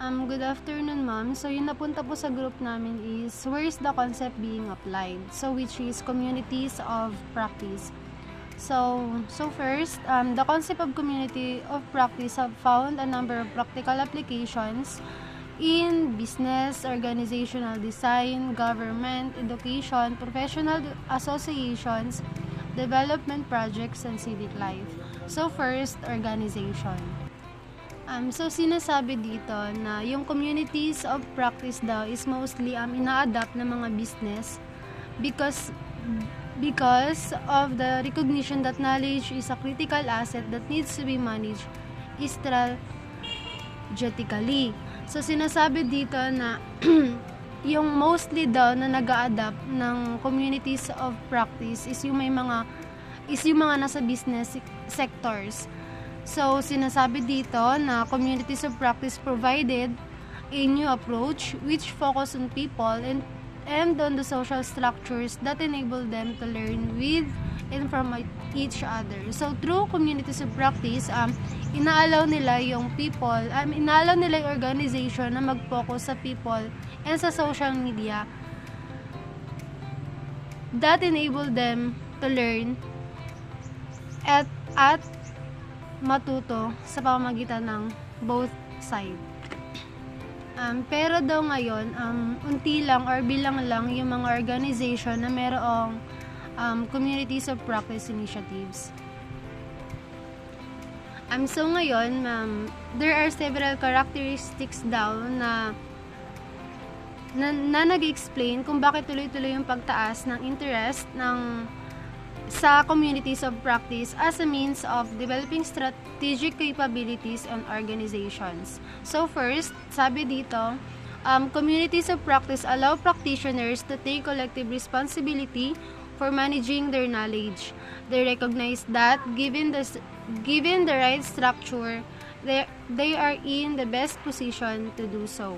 Good afternoon, ma'am. So, yung napunta po sa group namin is, where is the concept being applied? So, which is communities of practice. So first, the concept of community of practice have found a number of practical applications in business, organizational design, government, education, professional associations, development projects, and civic life. So first, organization. So sinasabi dito na yung communities of practice daw is mostly ina-adapt ng mga business because of the recognition that knowledge is a critical asset that needs to be managed strategically. So sinasabi dito na yung mostly daw na nag-a-adapt ng communities of practice is yung mga nasa business sectors. So, sinasabi dito na communities of practice provided a new approach which focus on people and on the social structures that enable them to learn with and from each other. So, through communities of practice, inaalaw nila yung people, inaalaw nila yung organization na mag-focus sa people and sa social media that enable them to learn at matuto sa pamamagitan ng both side. Pero daw ngayon, unti lang or bilang lang yung mga organization na merong communities of practice initiatives. So ngayon, there are several characteristics daw na nag-explain kung bakit tuloy-tuloy yung pagtaas ng interest sa communities of practice as a means of developing strategic capabilities and organizations. So first, sabi dito, communities of practice allow practitioners to take collective responsibility for managing their knowledge. They recognize that given the right structure, they are in the best position to do so.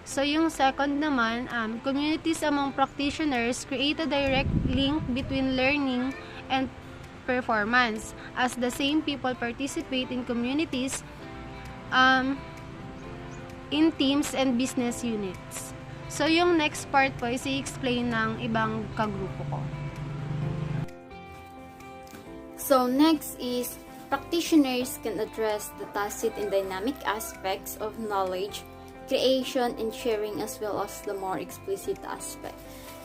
So, yung second naman, communities among practitioners create a direct link between learning and performance, as the same people participate in communities, in teams and business units. So, yung next part po is i-explain ng ibang kagrupo ko. So, next is practitioners can address the tacit and dynamic aspects of knowledge creation and sharing as well as the more explicit aspect.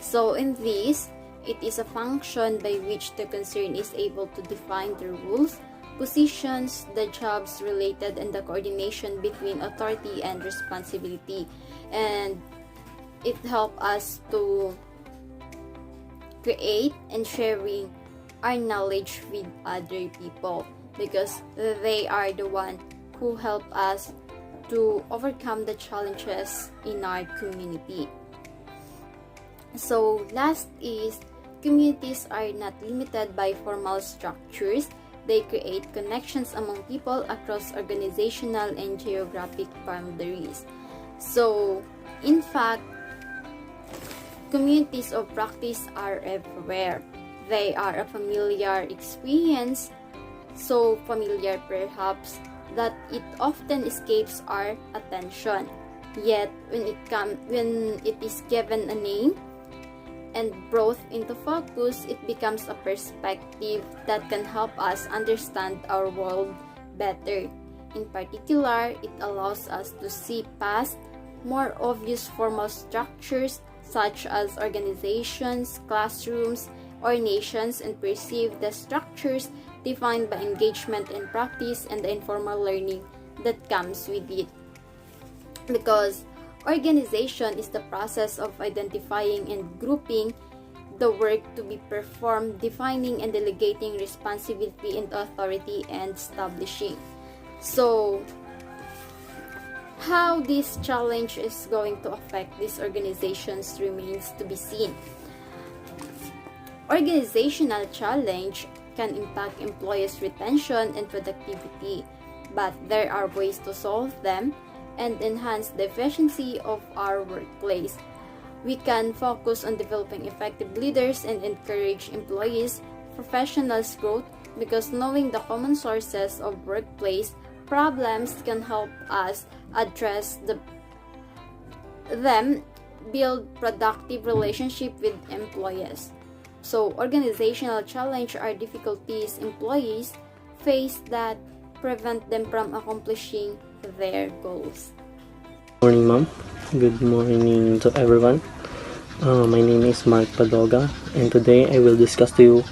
So in this, it is a function by which the concern is able to define the rules, positions, the jobs related, and the coordination between authority and responsibility. And it helps us to create and sharing our knowledge with other people because they are the one who help us to overcome the challenges in our community. So last is communities are not limited by formal structures. They create connections among people across organizational and geographic boundaries. So in fact, communities of practice are everywhere. They are a familiar experience, so familiar perhaps that it often escapes our attention. Yet, when it is given a name and brought into focus, it becomes a perspective that can help us understand our world better. In particular, it allows us to see past more obvious formal structures such as organizations, classrooms, or nations and perceive the structures defined by engagement and practice and the informal learning that comes with it. Because organization is the process of identifying and grouping the work to be performed, defining and delegating responsibility and authority, and establishing. So, how this challenge is going to affect these organizations remains to be seen. Organizational challenge can impact employees' retention and productivity, but there are ways to solve them and enhance the efficiency of our workplace. We can focus on developing effective leaders and encourage employees' professionals' growth because knowing the common sources of workplace problems can help us address them, build productive relationship with employees. So organizational challenge are difficulties employees face that prevent them from accomplishing their goals. Morning, ma'am. Good morning to everyone. My name is Mark Padoga, and today I will discuss to you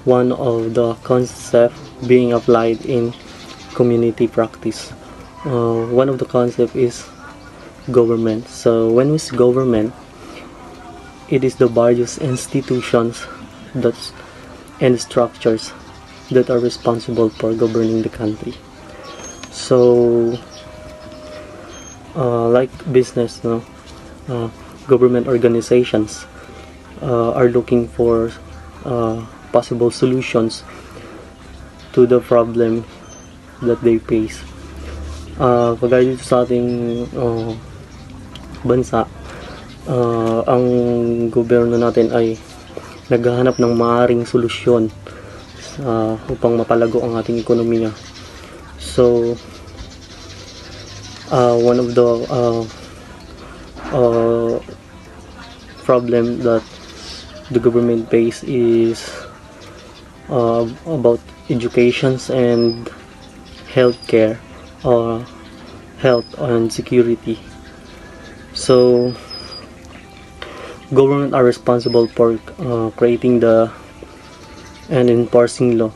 one of the concepts being applied in community practice. One of the concepts is government. So when we say government, it is the various institutions and structures that are responsible for governing the country. So like business, government organizations are looking for possible solutions to the problem that they face. Kagaya dito sa ating bansa, ang gobyerno natin ay naghahanap ng maaring solusyon upang mapalago ang ating ekonomiya. So one of the problem that the government face is about educations and healthcare, or health and security. So government are responsible for creating and enforcing law,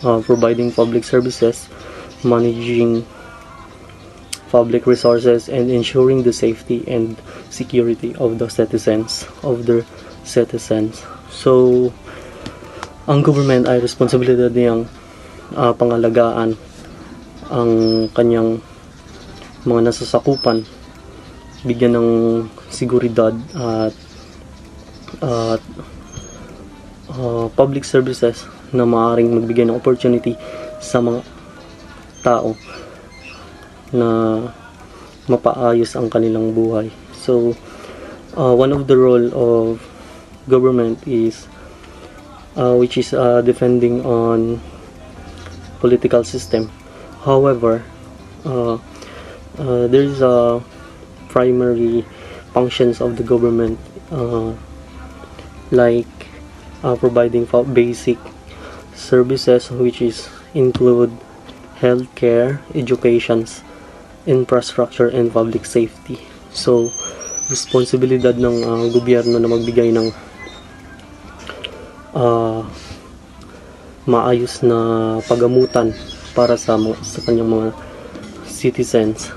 providing public services, managing public resources, and ensuring the safety and security of the citizens. So ang government ay responsibilidad niyang pangalagaan ang kanyang mga nasasakupan, bigyan ng seguridad at public services na maaaring magbigay ng opportunity sa mga tao na mapaayos ang kanilang buhay. So one of the role of government is which is defending on political system. However, there is a primary functions of the government, like providing basic services, which is include healthcare, educations, infrastructure, and public safety. So responsibilidad ng gobyerno na magbigay ng maayos na pagamutan para sa kanyang mga citizens,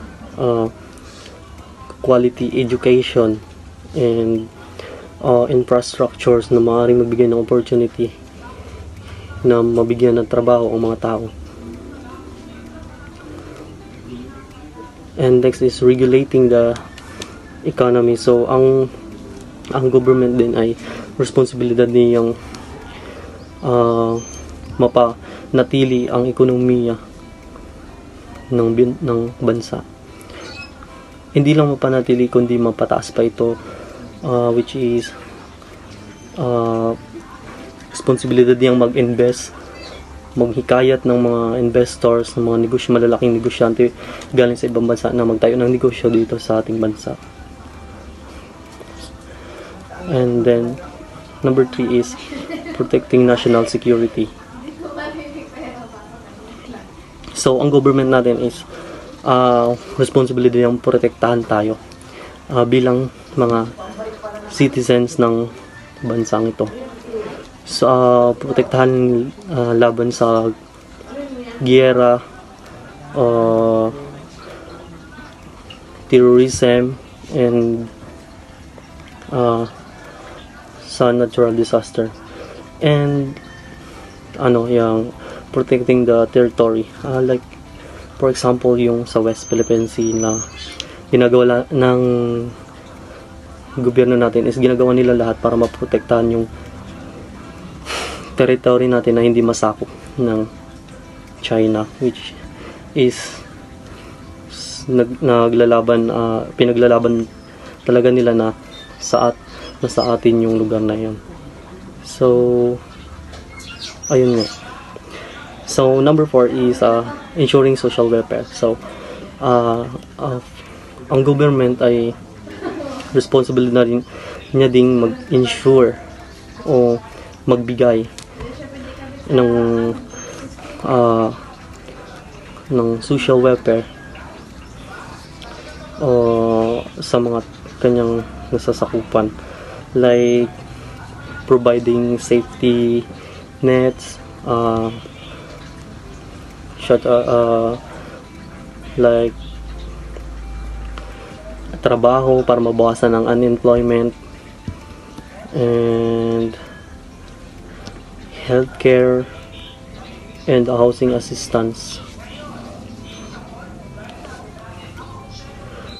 quality education, and infrastructures na maaaring magbigay ng opportunity na mabigyan ng trabaho ang mga tao. And next is regulating the economy. So ang government din ay responsibilidad niyang mapanatili ang ekonomiya ng bansa. Hindi lang mapanatili kundi mapataas pa ito, which is responsibilidad niyang mag-invest, maghikayat ng mga investors, ng mga malalaking negosyante galing sa ibang bansa na magtayo ng negosyo dito sa ating bansa. And then number 3 is protecting national security. So ang government natin is responsibility niyang protektahan tayo bilang mga citizens ng bansang ito. So protektahan laban sa giyera, terrorism, and sa natural disaster. And yung protecting the territory, like for example yung sa West Philippine Sea na ginagawa ng gobyerno natin is ginagawa nila lahat para maprotektahan yung territory natin na hindi masakop ng China, which is pinaglalaban talaga nila na sa atin yung lugar na yun. So ayun nga. So number 4 is ensuring social welfare. So ang government ay responsible na rin niya ding mag-ensure o magbigay ng social welfare sa mga kanyang nasasakupan, like providing safety nets, like trabaho para mabawasan ang unemployment, and healthcare and housing assistance.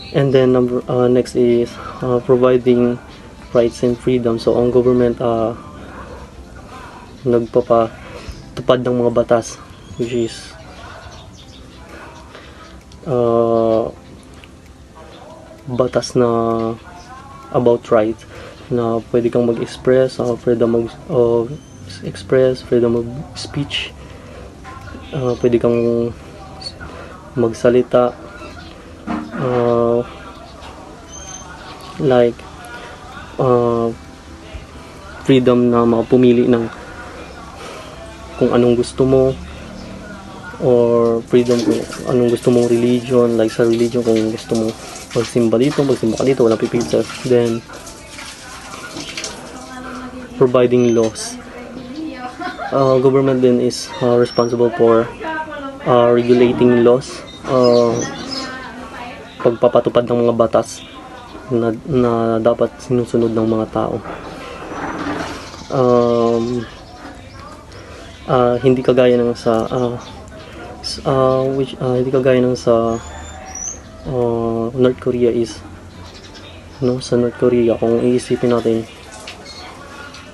And then next is providing rights and freedom. So ang government nagpapatupad ng mga batas, which is batas na about rights, na pwede kang mag-express, freedom of express, freedom of speech, pwede kang magsalita, like freedom na makapumili ng kung anong gusto mo, or freedom kung anong gusto mong religion, like sa religion, kung gusto mo magsimba dito, magsimba ka dito, walang pipigil. Then providing laws. Government then is responsible for regulating laws, pagpapatupad ng mga batas na dapat sinusunod ng mga tao. Hindi kagaya ng sa North Korea is, sa North Korea, kung iisipin natin,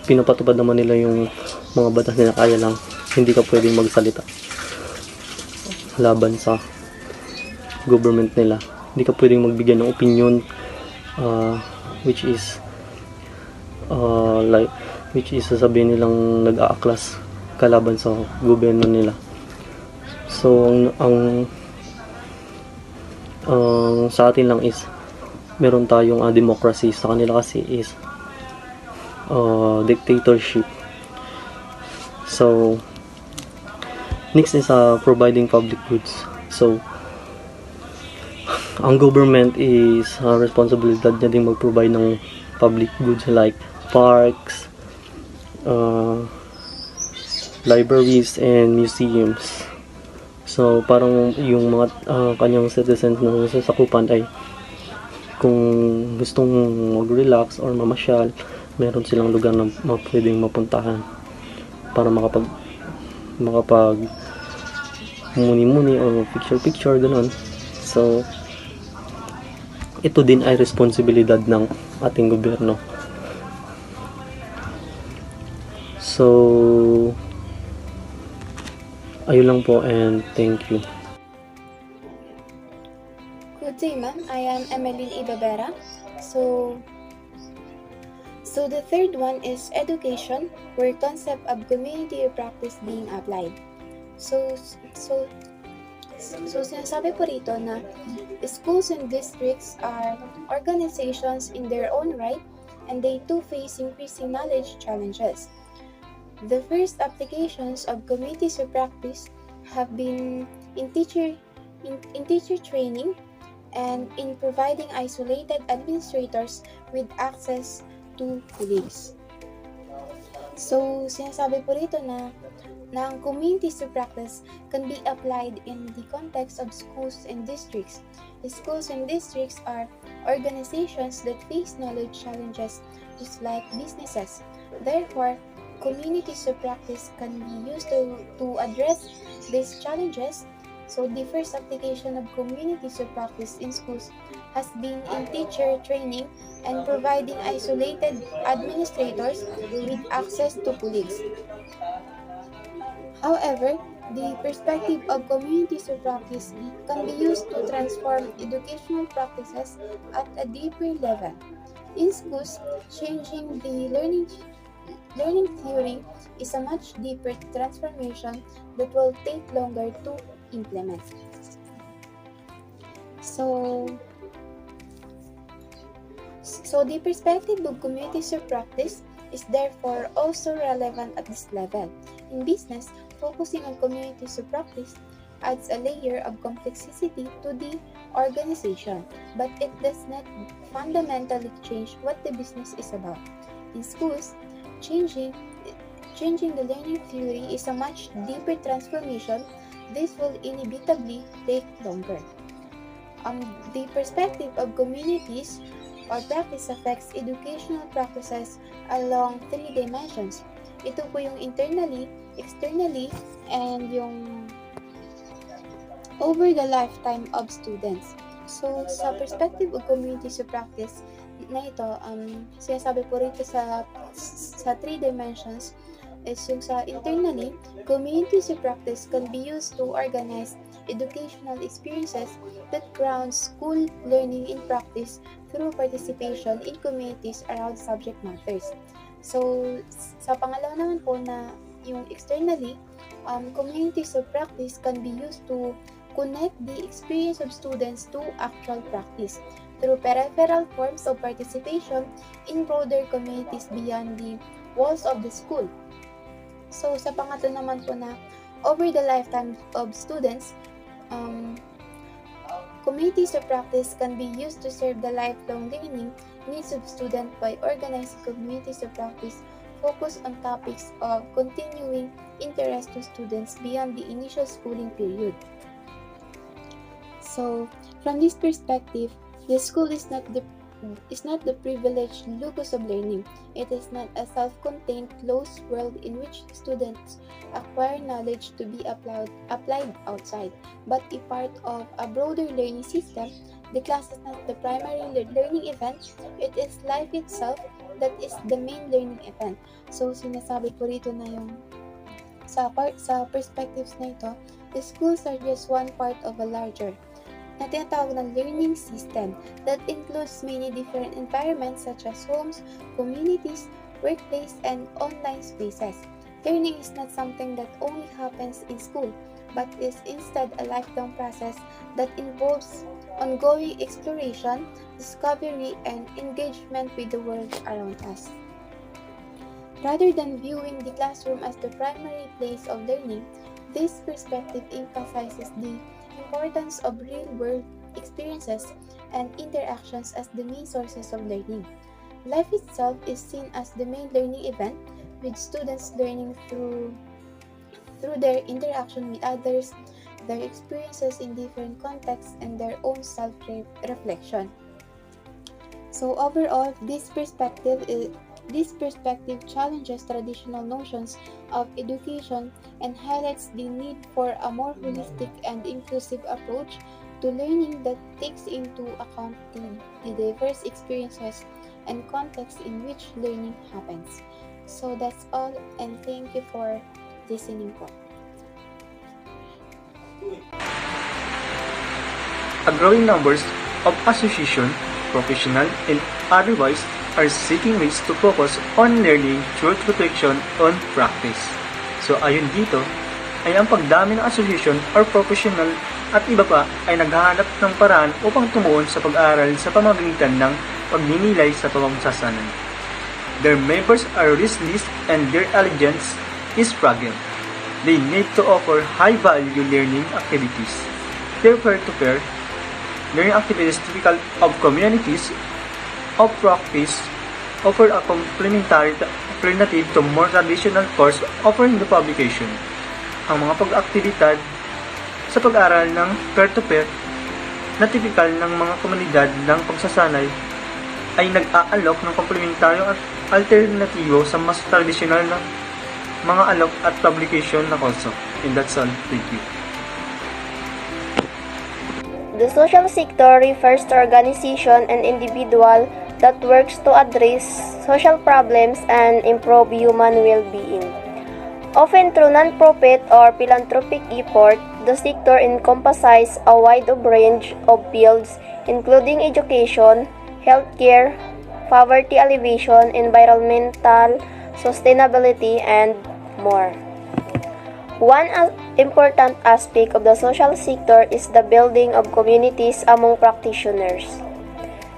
pinapatupad naman nila yung mga batas nila, kaya lang hindi ka pwedeng magsalita laban sa government nila. Hindi ka pwedeng magbigay ng opinion, which is sasabihin nilang nag-aaklas kalaban sa gobyerno nila. So ang sa atin lang is meron tayong democracy, sa kanila kasi is dictatorship. So next is providing public goods. So ang government is responsibilidad niya din mag-provide ng public goods like parks, libraries and museums. So parang yung mga kanyang citizens na sasakupan ay kung gustong mag-relax or mamasyal, meron silang lugar na pwedeng mapuntahan para makapag muni-muni o picture ganun. So ito din ay responsibilidad ng ating gobyerno. So ayun lang po, and thank you. Good day, ma'am. I am Emeline Ibabera. So the third one is education, where concept of community practice being applied. So sinasabi po rito na schools and districts are organizations in their own right, and they too face increasing knowledge challenges. The first applications of communities of practice have been in teacher training and in providing isolated administrators with access to police. So, sinasabi po rito na ang communities of practice can be applied in the context of schools and districts. Schools and districts are organizations that face knowledge challenges just like businesses. Therefore, communities of practice can be used to address these challenges. So the first application of communities of practice in schools has been in teacher training and providing isolated administrators with access to police. However, the perspective of communities of practice can be used to transform educational practices at a deeper level. In schools, changing the learning learning theory is a much deeper transformation that will take longer to implement. So the perspective of communities of practice is therefore also relevant at this level. In business, focusing on communities of practice adds a layer of complexity to the organization, but it does not fundamentally change what the business is about. In schools, changing the learning theory is a much deeper transformation. This will inevitably take longer. The perspective of communities or practice affects educational practices along three dimensions. Ito po yung internally, externally, and yung over the lifetime of students. So, sa perspective of communities of practice na ito, sinasabi po rito sa three dimensions is yung sa internally, communities of practice can be used to organize educational experiences that ground school learning in practice through participation in communities around subject matters. So, sa pangalawa naman po na yung externally, communities of practice can be used to connect the experience of students to actual practice through peripheral forms of participation in broader communities beyond the walls of the school. So, sa pangatlo naman po na over the lifetime of students, communities of practice can be used to serve the lifelong learning needs of students by organizing communities of practice focused on topics of continuing interest to students beyond the initial schooling period. So, from this perspective, the school is not the privileged locus of learning. It is not a self-contained closed world in which students acquire knowledge to be applied outside, but a part of a broader learning system. The class is not the primary learning event. It is life itself that is the main learning event. So, sinasabi po rito na yung sa perspectives na ito, the schools are just one part of a larger na tinatawag ng learning system that includes many different environments such as homes, communities, workplace, and online spaces. Learning is not something that only happens in school, but is instead a lifelong process that involves ongoing exploration, discovery, and engagement with the world around us. Rather than viewing the classroom as the primary place of learning, this perspective emphasizes the importance of real-world experiences and interactions as the main sources of learning. Life itself is seen as the main learning event, with students learning through their interaction with others, their experiences in different contexts, and their own self-reflection. So overall, this perspective challenges traditional notions of education and highlights the need for a more holistic and inclusive approach to learning that takes into account the diverse experiences and contexts in which learning happens. So that's all, and thank you for listening po. A growing numbers of association, professional and otherwise, are seeking ways to focus on learning through reflection on practice. So ayon dito, ay ang pagdami ng association or professional at iba pa ay naghahanap ng paraan upang tumuon sa pag-aaral sa pamamagitan ng pagninilay sa pamamagsasanay. Their members are restless and their allegiance is fragile. They need to offer high-value learning activities. Their peer-to-peer learning activities typical of communities of practice offer a complementary alternative to more traditional course offering the publication. Ang mga pag-aktibidad sa pag-aral ng peer-to-peer na typical ng mga komunidad ng pagsasanay ay nag-aalok ng komplementaryong alternatibo sa mas traditional na mga alok at publication na kurso. And that's all. Thank you. The social sector refers to organization and individual that works to address social problems and improve human well-being. Often through non-profit or philanthropic effort, the sector encompasses a wide range of fields including education, healthcare, poverty alleviation, environmental sustainability, and more. One important aspect of the social sector is the building of communities among practitioners.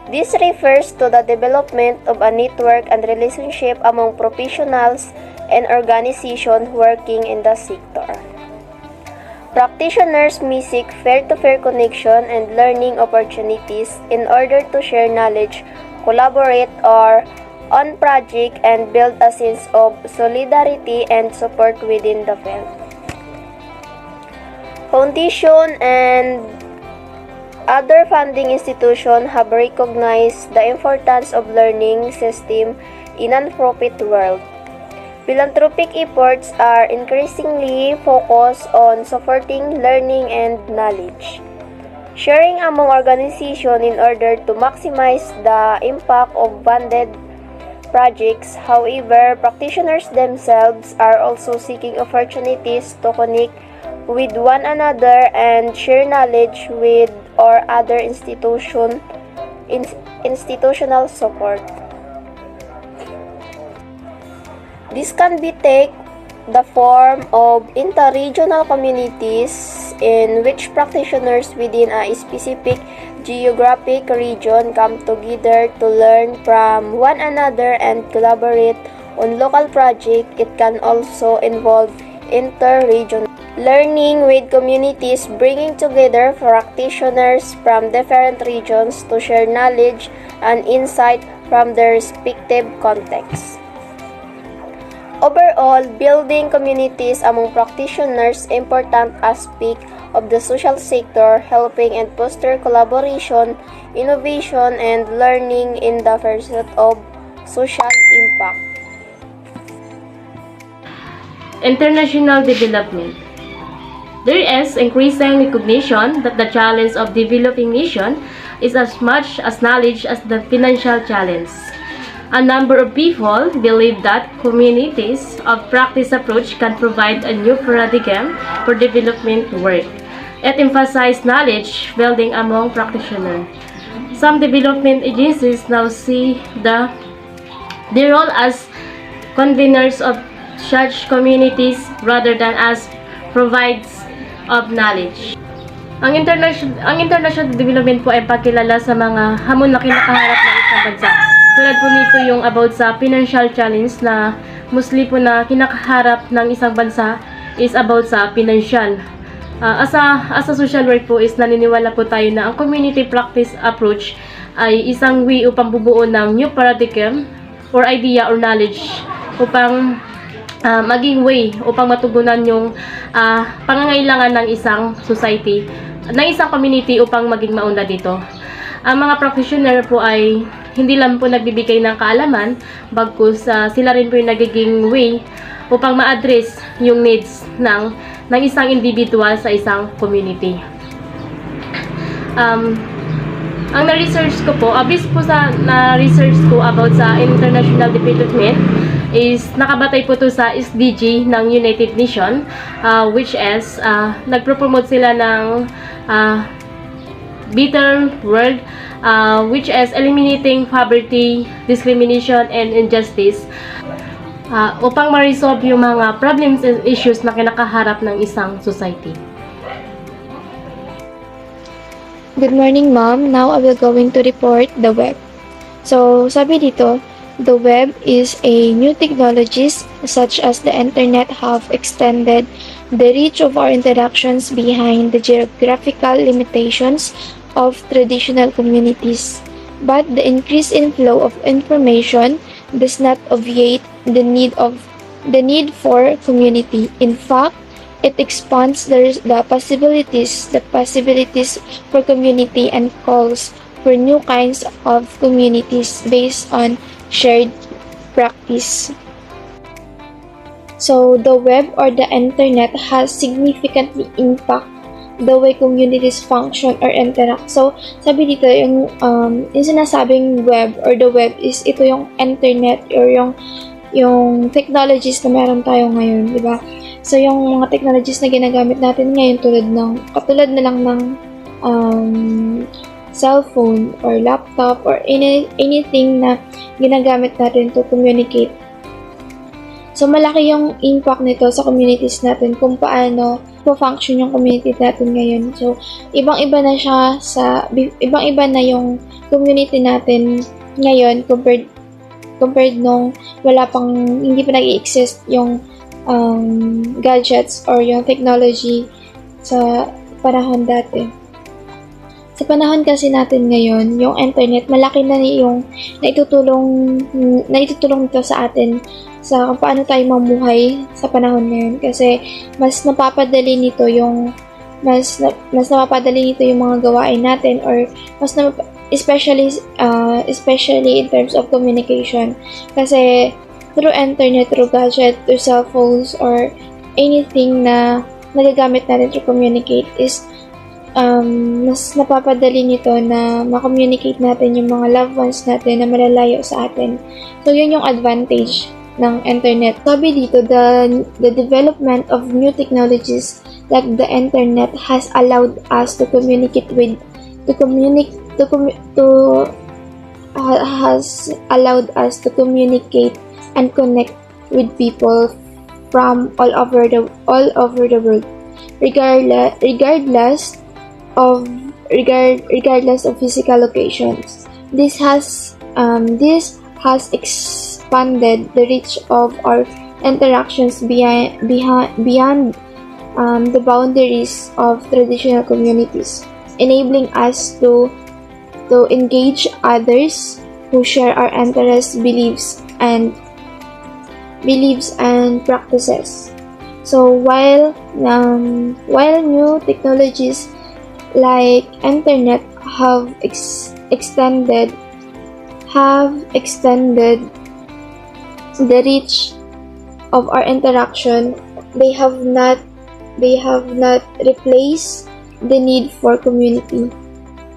This refers to the development of a network and relationship among professionals and organizations working in the sector. Practitioners may seek peer-to-peer connection and learning opportunities in order to share knowledge, collaborate on projects, and build a sense of solidarity and support within the field. Foundation and other funding institutions have recognized the importance of learning system in a non-profit world. Philanthropic efforts are increasingly focused on supporting learning and knowledge sharing among organizations in order to maximize the impact of funded projects. However, practitioners themselves are also seeking opportunities to connect with one another and share knowledge with or other institutional support. This can take the form of inter-regional communities in which practitioners within a specific geographic region come together to learn from one another and collaborate on local projects. It can also involve inter-regional learning with communities, bringing together practitioners from different regions to share knowledge and insight from their respective contexts. Overall, building communities among practitioners is an important aspect of the social sector, helping and foster collaboration, innovation, and learning in the pursuit of social impact. International development. There is increasing recognition that the challenge of developing nation is as much as knowledge as the financial challenge. A number of people believe that communities of practice approach can provide a new paradigm for development work. It emphasizes knowledge building among practitioners. Some development agencies now see their role as conveners of such communities rather than as providers of knowledge. Ang international development po ay pagkilala sa mga hamon na kinakaharap ng isang bansa. Tulad po nito yung about sa financial challenge na mostly po na kinakaharap ng isang bansa is about sa financial. As a social work po is naniniwala po tayo na ang community practice approach ay isang way upang bubuo ng new paradigm or idea or knowledge upang maging way upang matugunan yung pangangailangan ng isang society, ng isang community upang maging maunlad dito. Ang mga practitioner po ay hindi lang po nagbibigay ng kaalaman, bagkus sila rin po yung nagiging way upang ma-address yung needs ng isang individual sa isang community. Ang na-research ko po, based po sa na-research ko about sa international development is nakabatay po to sa SDG ng United Nations, which is nagpropromote sila ng better world, which is eliminating poverty, discrimination, and injustice upang ma-resolve yung mga problems and issues na kinakaharap ng isang society. Good morning, Mom. Now I will going to report the web. So, sabi dito, the web is a new technologies such as the internet have extended the reach of our interactions behind the geographical limitations of traditional communities. But the increase in flow of information does not obviate the need for community. In fact, it expands the possibilities for community and calls for new kinds of communities based on shared practice. So, the web or the internet has significantly impact the way communities function or interact. So, sabi dito, yung sinasabing web or the web is ito yung internet or yung technologies na meron tayo ngayon, di ba? So, yung mga technologies na ginagamit natin ngayon katulad na lang ng cellphone or laptop or anything na ginagamit natin to communicate So, malaki yung impact nito sa communities natin kung paano function yung community natin ngayon. So, ibang-iba na siya ibang-iba na yung community natin ngayon compared nung hindi pa nag-exist yung gadgets or yung technology sa panahon dati. Sa panahon kasi natin ngayon, yung internet, malaki na yung naitutulong nito sa atin sa kung paano tayo mamuhay sa panahon ngayon. Kasi mas napapadali nito yung mga gawain natin or especially in terms of communication. Kasi through internet, through gadget, through cell phones, or anything na nagagamit natin to communicate is mas napapadali nito na ma-communicate natin yung mga loved ones natin na malalayo sa atin. So, yun yung advantage ng internet. Sabi dito, the development of new technologies like the internet has allowed us to communicate and connect with people from all over the world, regardless of physical locations. This has expanded the reach of our interactions beyond the boundaries of traditional communities, enabling us to engage others who share our interests, beliefs and practices. So while new technologies like internet have extended the reach of our interaction, they have not replaced the need for community.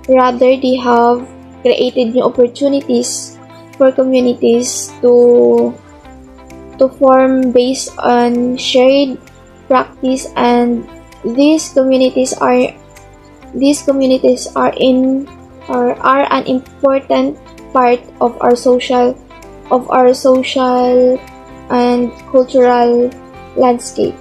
Rather, they have created new opportunities for communities to form based on shared practice, and these communities are an important part of our social and cultural landscape.